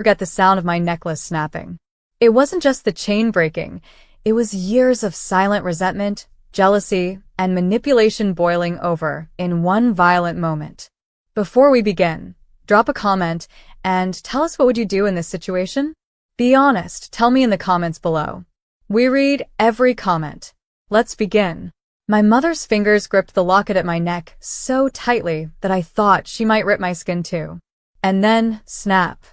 Forget the sound of my necklace snapping. It wasn't just the chain breaking, it was years of silent resentment, jealousy, and manipulation boiling over in one violent moment. Before we begin, drop a comment and tell us what would you do in this situation? Be honest, tell me in the comments below. We read every comment. Let's begin. My mother's fingers gripped the locket at my neck so tightly that I thought she might rip my skin too. And then, snap.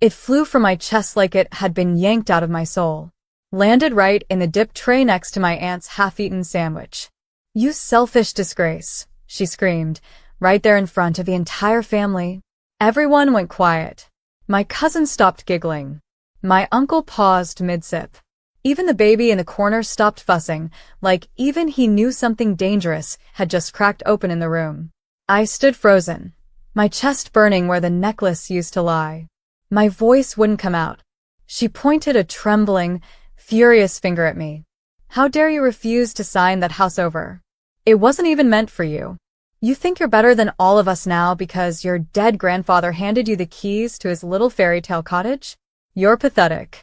It flew from my chest like it had been yanked out of my soul. Landed right in the dip tray next to my aunt's half-eaten sandwich. "You selfish disgrace," she screamed, right there in front of the entire family. Everyone went quiet. My cousin stopped giggling. My uncle paused mid-sip. Even the baby in the corner stopped fussing, like even he knew something dangerous had just cracked open in the room. I stood frozen, my chest burning where the necklace used to lie. My voice wouldn't come out. She pointed a trembling, furious finger at me. "How dare you refuse to sign that house over? It wasn't even meant for you. You think you're better than all of us now because your dead grandfather handed you the keys to his little fairy tale cottage? You're pathetic."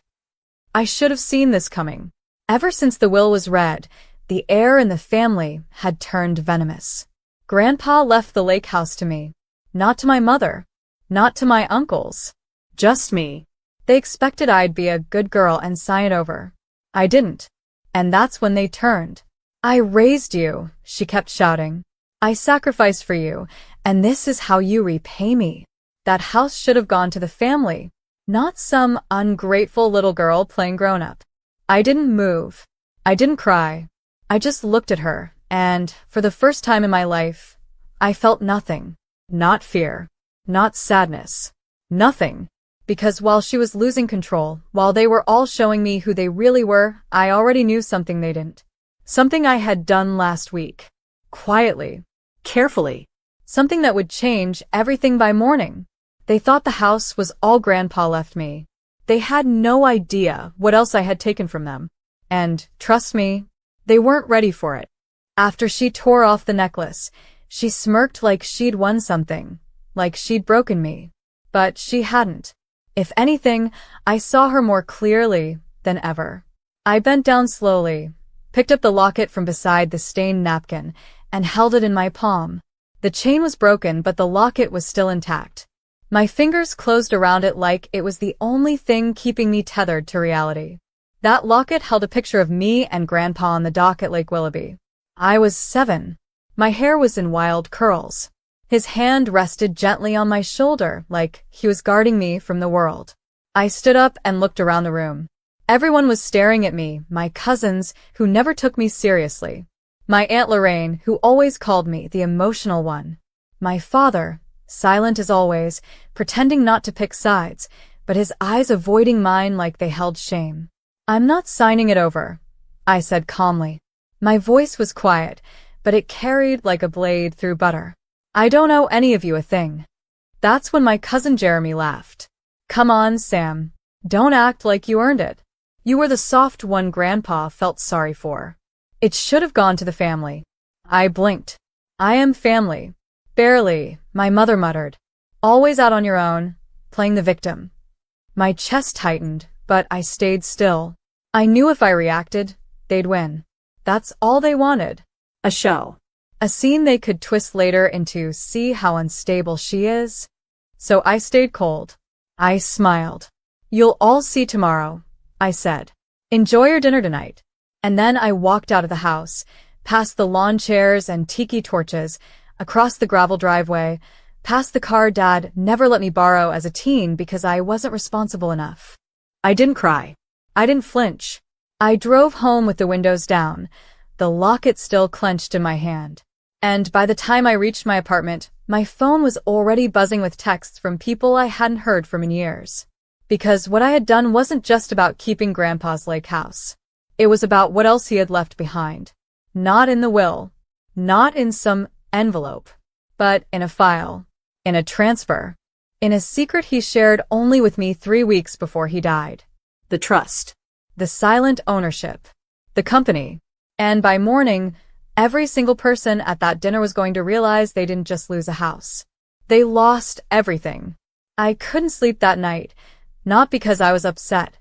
I should have seen this coming. Ever since the will was read, the air in the family had turned venomous. Grandpa left the lake house to me. Not to my mother. Not to my uncles. Just me. They expected I'd be a good girl and sign it over. I didn't. And that's when they turned. "I raised you," she kept shouting. "I sacrificed for you, and this is how you repay me." That house should have gone to the family. Not some ungrateful little girl playing grown-up. I didn't move. I didn't cry. I just looked at her, and, for the first time in my life, I felt nothing. Not fear. Not sadness. Nothing. Because while she was losing control, while they were all showing me who they really were, I already knew something they didn't. Something I had done last week. Quietly. Carefully. Something that would change everything by morning. They thought the house was all Grandpa left me. They had no idea what else I had taken from them. And, trust me, they weren't ready for it. After she tore off the necklace, she smirked like she'd won something, like she'd broken me. But she hadn't. If anything, I saw her more clearly than ever. I bent down slowly, picked up the locket from beside the stained napkin, and held it in my palm. The chain was broken, but the locket was still intact. My fingers closed around it like it was the only thing keeping me tethered to reality. That locket held a picture of me and Grandpa on the dock at Lake Willoughby. I was 7. My hair was in wild curls. His hand rested gently on my shoulder like he was guarding me from the world. I stood up and looked around the room. Everyone was staring at me, my cousins, who never took me seriously. My Aunt Lorraine, who always called me the emotional one. My father, silent as always, pretending not to pick sides, but his eyes avoiding mine like they held shame. "I'm not signing it over," I said calmly. My voice was quiet, but it carried like a blade through butter. "I don't owe any of you a thing." That's when my cousin Jeremy laughed. "Come on, Sam. Don't act like you earned it. You were the soft one Grandpa felt sorry for. It should have gone to the family." I blinked. "I am family." "Barely," my mother muttered. "Always out on your own, playing the victim." My chest tightened, but I stayed still. I knew if I reacted, they'd win. That's all they wanted. A show. A scene they could twist later into "see how unstable she is." So I stayed cold. I smiled. "You'll all see tomorrow," I said. "Enjoy your dinner tonight." And then I walked out of the house, past the lawn chairs and tiki torches, across the gravel driveway, past the car Dad never let me borrow as a teen because I wasn't responsible enough. I didn't cry. I didn't flinch. I drove home with the windows down, the locket still clenched in my hand. And by the time I reached my apartment, my phone was already buzzing with texts from people I hadn't heard from in years. Because what I had done wasn't just about keeping Grandpa's lake house. It was about what else he had left behind. Not in the will. Not in some envelope. But in a file. In a transfer. In a secret he shared only with me 3 weeks before he died. The trust. The silent ownership. The company. And by morning, every single person at that dinner was going to realize they didn't just lose a house. They lost everything. I couldn't sleep that night, Not because I was upset,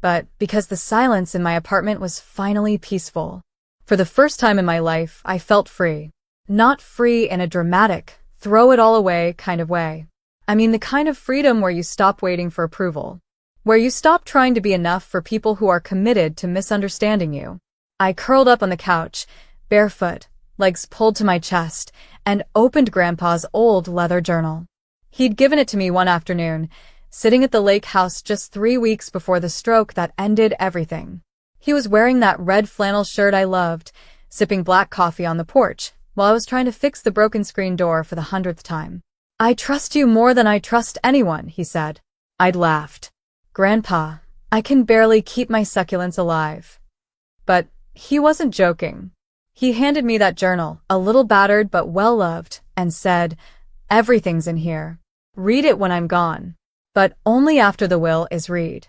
but because the silence in my apartment was finally peaceful. For the first time in my life, I felt free. Not free in a dramatic, throw it all away kind of way. I mean the kind of freedom where you stop waiting for approval. Where you stop trying to be enough for people who are committed to misunderstanding you. I curled up on the couch, barefoot, legs pulled to my chest, and opened Grandpa's old leather journal. He'd given it to me one afternoon, sitting at the lake house just 3 weeks before the stroke that ended everything. He was wearing that red flannel shirt I loved, sipping black coffee on the porch, while I was trying to fix the broken screen door for the 100th time. "I trust you more than I trust anyone," he said. I'd laughed. "Grandpa, I can barely keep my succulents alive." But he wasn't joking. He handed me that journal, a little battered but well-loved, and said, "Everything's in here. Read it when I'm gone. But only after the will is read."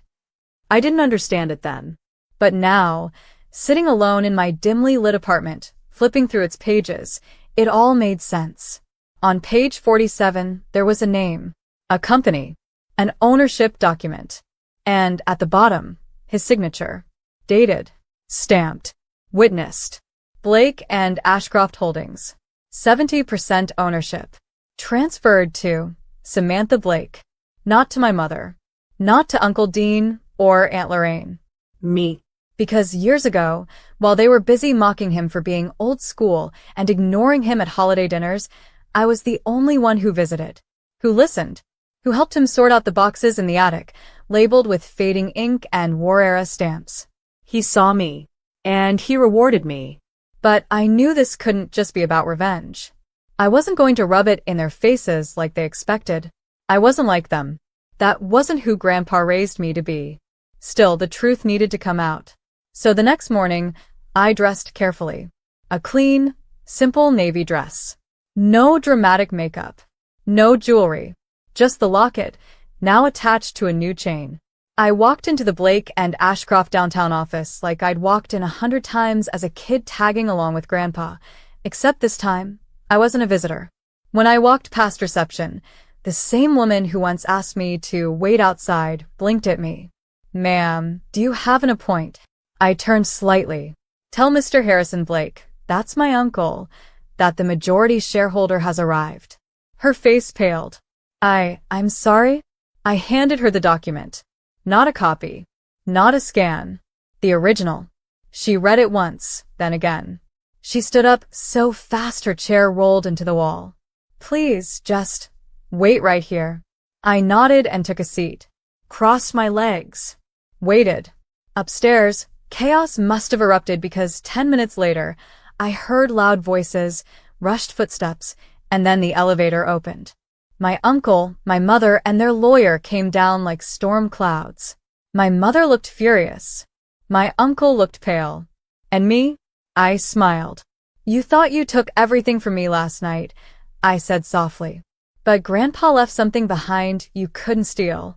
I didn't understand it then. But now, sitting alone in my dimly lit apartment, flipping through its pages, it all made sense. On page 47, there was a name, a company, an ownership document, and at the bottom, his signature. Dated, stamped, witnessed. Blake and Ashcroft Holdings. 70% ownership. Transferred to Samantha Blake. Not to my mother. Not to Uncle Dean or Aunt Lorraine. Me. Because years ago, while they were busy mocking him for being old school and ignoring him at holiday dinners, I was the only one who visited, who listened, who helped him sort out the boxes in the attic, labeled with fading ink and war-era stamps. He saw me, and he rewarded me. But I knew this couldn't just be about revenge. I wasn't going to rub it in their faces like they expected. I wasn't like them. That wasn't who Grandpa raised me to be. Still, the truth needed to come out. So the next morning, I dressed carefully. A clean, simple navy dress. No dramatic makeup. No jewelry. Just the locket, now attached to a new chain. I walked into the Blake and Ashcroft downtown office like I'd walked in 100 times as a kid tagging along with Grandpa, except this time, I wasn't a visitor. When I walked past reception, the same woman who once asked me to wait outside blinked at me. "Ma'am, do you have an appointment?" I turned slightly. "Tell Mr. Harrison Blake, that's my uncle, that the majority shareholder has arrived." Her face paled. I'm sorry?" I handed her the document. Not a copy. Not a scan. The original. She read it once, then again. She stood up so fast her chair rolled into the wall. "Please, just wait right here." I nodded and took a seat. Crossed my legs. Waited. Upstairs, chaos must have erupted because 10 minutes later, I heard loud voices, rushed footsteps, and then the elevator opened. My uncle, my mother, and their lawyer came down like storm clouds. My mother looked furious. My uncle looked pale. And me? I smiled. "You thought you took everything from me last night," I said softly. "But Grandpa left something behind you couldn't steal."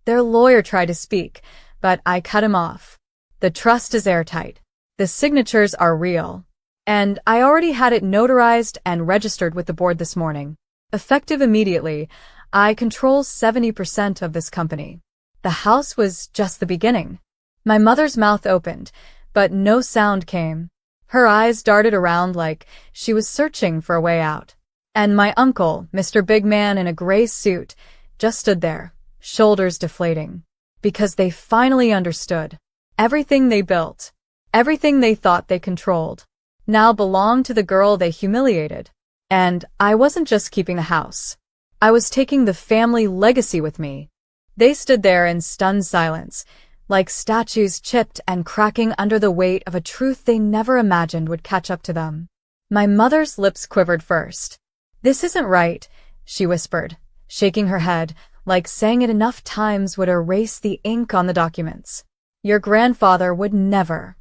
Their lawyer tried to speak, but I cut him off. "The trust is airtight. The signatures are real. And I already had it notarized and registered with the board this morning. Effective immediately, I control 70% of this company." The house was just the beginning. My mother's mouth opened, but no sound came. Her eyes darted around like she was searching for a way out. And my uncle, Mr. Big Man in a gray suit, just stood there, shoulders deflating. Because they finally understood. Everything they built, everything they thought they controlled, now belonged to the girl they humiliated. And I wasn't just keeping the house. I was taking the family legacy with me. They stood there in stunned silence, like statues chipped and cracking under the weight of a truth they never imagined would catch up to them. My mother's lips quivered first. "This isn't right," she whispered, shaking her head, like saying it enough times would erase the ink on the documents. "Your grandfather would never."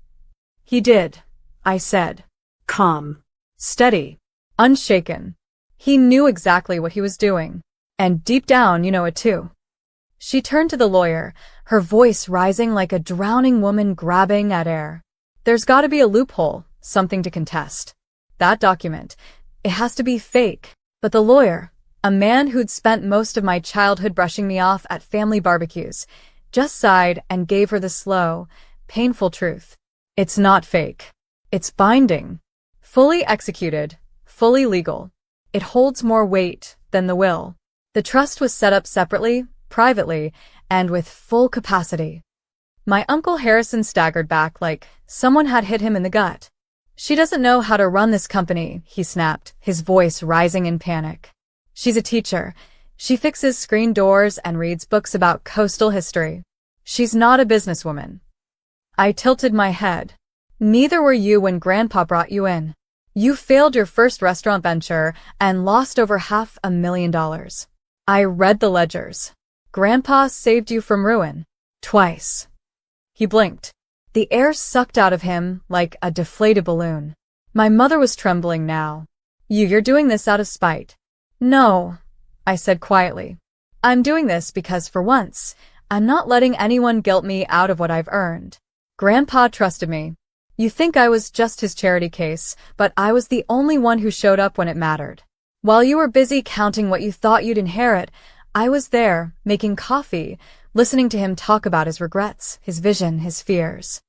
"He did," I said. Calm. Steady. Unshaken. He knew exactly what he was doing. And deep down, you know it too. She turned to the lawyer, her voice rising like a drowning woman grabbing at air. "There's got to be a loophole, something to contest. That document, it has to be fake." But the lawyer, a man who'd spent most of my childhood brushing me off at family barbecues, just sighed and gave her the slow, painful truth. It's not fake. It's binding. Fully executed, fully legal. It holds more weight than the will. The trust was set up separately, privately, and with full capacity. My Uncle Harrison staggered back like someone had hit him in the gut. She doesn't know how to run this company, he snapped, his voice rising in panic. She's a teacher. She fixes screen doors and reads books about coastal history. She's not a businesswoman. I tilted my head. Neither were you when Grandpa brought you in. You failed your first restaurant venture and lost over $500,000. I read the ledgers. Grandpa saved you from ruin. Twice. He blinked. The air sucked out of him like a deflated balloon. My mother was trembling now. You're doing this out of spite. No, I said quietly. I'm doing this because for once, I'm not letting anyone guilt me out of what I've earned. Grandpa trusted me. You think I was just his charity case, but I was the only one who showed up when it mattered. While you were busy counting what you thought you'd inherit, I was there, making coffee, listening to him talk about his regrets, his vision, his fears.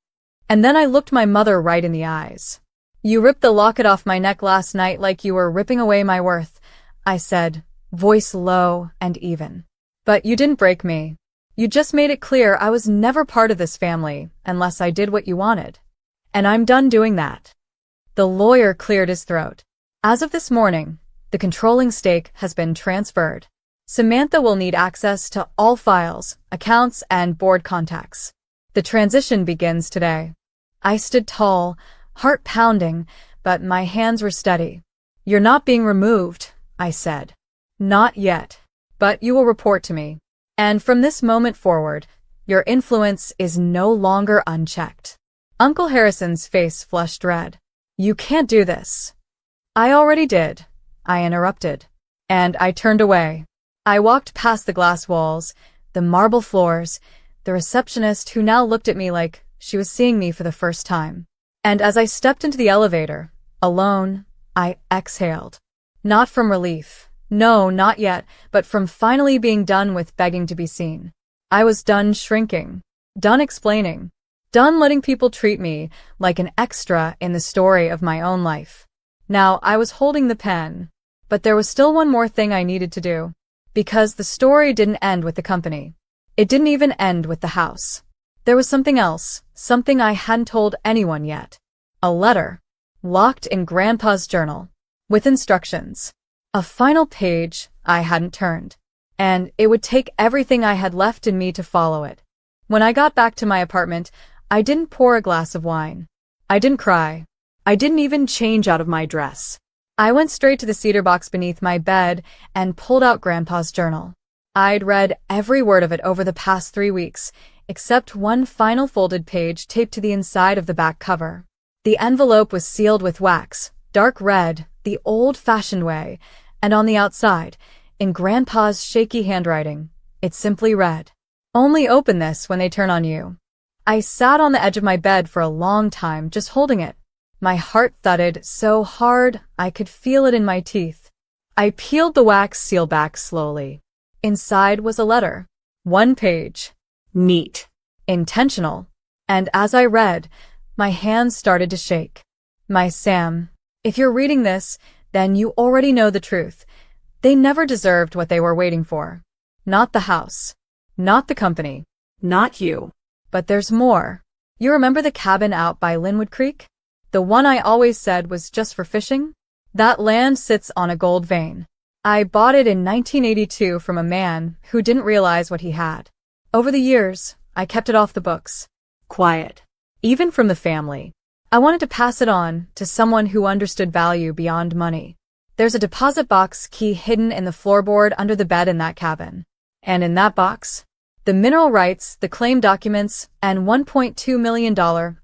And then I looked my mother right in the eyes. You ripped the locket off my neck last night like you were ripping away my worth, I said, voice low and even. But you didn't break me. You just made it clear I was never part of this family unless I did what you wanted. And I'm done doing that. The lawyer cleared his throat. As of this morning, the controlling stake has been transferred. Samantha will need access to all files, accounts, and board contacts. The transition begins today. I stood tall, heart pounding, but my hands were steady. You're not being removed, I said. Not yet. But you will report to me. And from this moment forward, your influence is no longer unchecked. Uncle Harrison's face flushed red. You can't do this. I already did, I interrupted. And I turned away. I walked past the glass walls, the marble floors, the receptionist who now looked at me like she was seeing me for the first time. And as I stepped into the elevator, alone, I exhaled. Not from relief. No, not yet, but from finally being done with begging to be seen. I was done shrinking. Done explaining. Done letting people treat me like an extra in the story of my own life. Now, I was holding the pen, but there was still one more thing I needed to do. Because the story didn't end with the company. It didn't even end with the house. There was something else, something I hadn't told anyone yet. A letter, locked in Grandpa's journal, with instructions. A final page I hadn't turned. And it would take everything I had left in me to follow it. When I got back to my apartment, I didn't pour a glass of wine. I didn't cry. I didn't even change out of my dress. I went straight to the cedar box beneath my bed and pulled out Grandpa's journal. I'd read every word of it over the past 3 weeks, except one final folded page taped to the inside of the back cover. The envelope was sealed with wax, dark red, the old-fashioned way, and on the outside, in Grandpa's shaky handwriting, it simply read, "Only open this when they turn on you." I sat on the edge of my bed for a long time just holding it. My heart thudded so hard I could feel it in my teeth. I peeled the wax seal back slowly. Inside was a letter. 1 page. Neat. Intentional. And as I read, my hands started to shake. My Sam, if you're reading this, then you already know the truth. They never deserved what they were waiting for. Not the house. Not the company. Not you. But there's more. You remember the cabin out by Linwood Creek? The one I always said was just for fishing? That land sits on a gold vein. I bought it in 1982 from a man who didn't realize what he had. Over the years, I kept it off the books. Quiet. Even from the family. I wanted to pass it on to someone who understood value beyond money. There's a deposit box key hidden in the floorboard under the bed in that cabin. And in that box, the mineral rights, the claim documents, and $1.2 million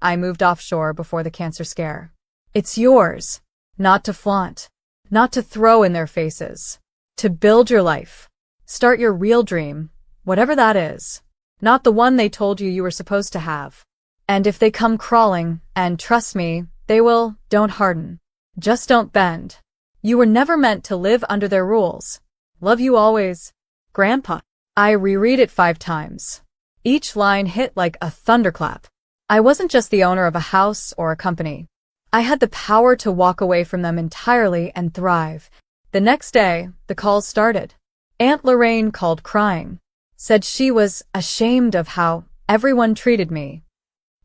I moved offshore before the cancer scare. It's yours. Not to flaunt. Not to throw in their faces. To build your life. Start your real dream, whatever that is. Not the one they told you were supposed to have. And if they come crawling, and trust me, they will, don't harden. Just don't bend. You were never meant to live under their rules. Love you always. Grandpa. I reread it 5 times. Each line hit like a thunderclap. I wasn't just the owner of a house or a company. I had the power to walk away from them entirely and thrive. The next day, the calls started. Aunt Lorraine called crying, said she was ashamed of how everyone treated me.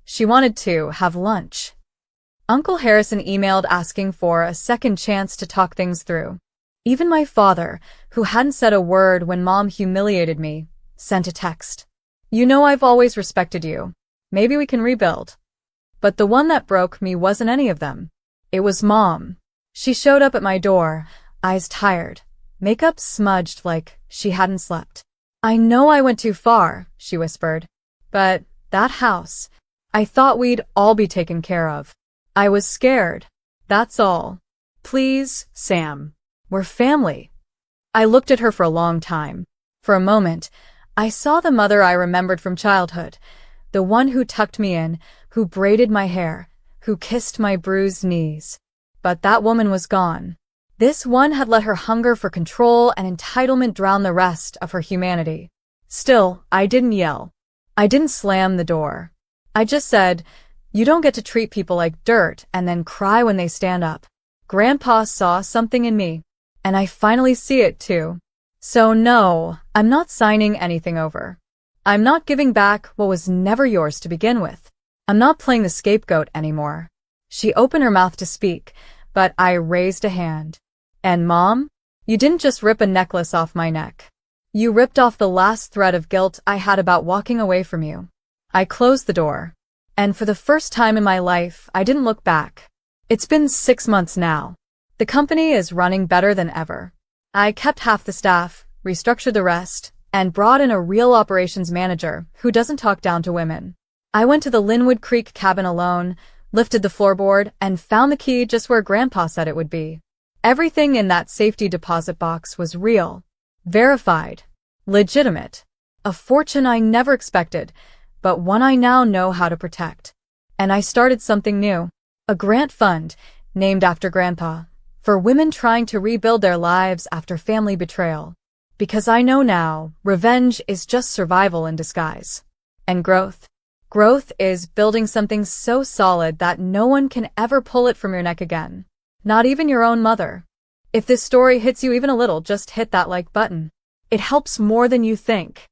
She wanted to have lunch. Uncle Harrison emailed asking for a second chance to talk things through. Even my father, who hadn't said a word when Mom humiliated me, sent a text. You know I've always respected you. Maybe we can rebuild. But the one that broke me wasn't any of them. It was Mom. She showed up at my door, eyes tired, makeup smudged like she hadn't slept. I know I went too far, she whispered. But that house, I thought we'd all be taken care of. I was scared. That's all. Please, Sam. We're family. I looked at her for a long time. For a moment, I saw the mother I remembered from childhood, the one who tucked me in, who braided my hair, who kissed my bruised knees. But that woman was gone. This one had let her hunger for control and entitlement drown the rest of her humanity. Still, I didn't yell. I didn't slam the door. I just said, you don't get to treat people like dirt and then cry when they stand up. Grandpa saw something in me, and I finally see it too. So no, I'm not signing anything over. I'm not giving back what was never yours to begin with. I'm not playing the scapegoat anymore. She opened her mouth to speak, but I raised a hand. And Mom, you didn't just rip a necklace off my neck. You ripped off the last thread of guilt I had about walking away from you. I closed the door. And for the first time in my life, I didn't look back. It's been 6 months now. The company is running better than ever. I kept half the staff, restructured the rest, and brought in a real operations manager who doesn't talk down to women. I went to the Linwood Creek cabin alone, lifted the floorboard, and found the key just where Grandpa said it would be. Everything in that safety deposit box was real, verified, legitimate. A fortune I never expected, but one I now know how to protect. And I started something new, a grant fund named after Grandpa, for women trying to rebuild their lives after family betrayal. Because I know now, revenge is just survival in disguise. And growth. Growth is building something so solid that no one can ever pull it from your neck again. Not even your own mother. If this story hits you even a little, just hit that like button. It helps more than you think.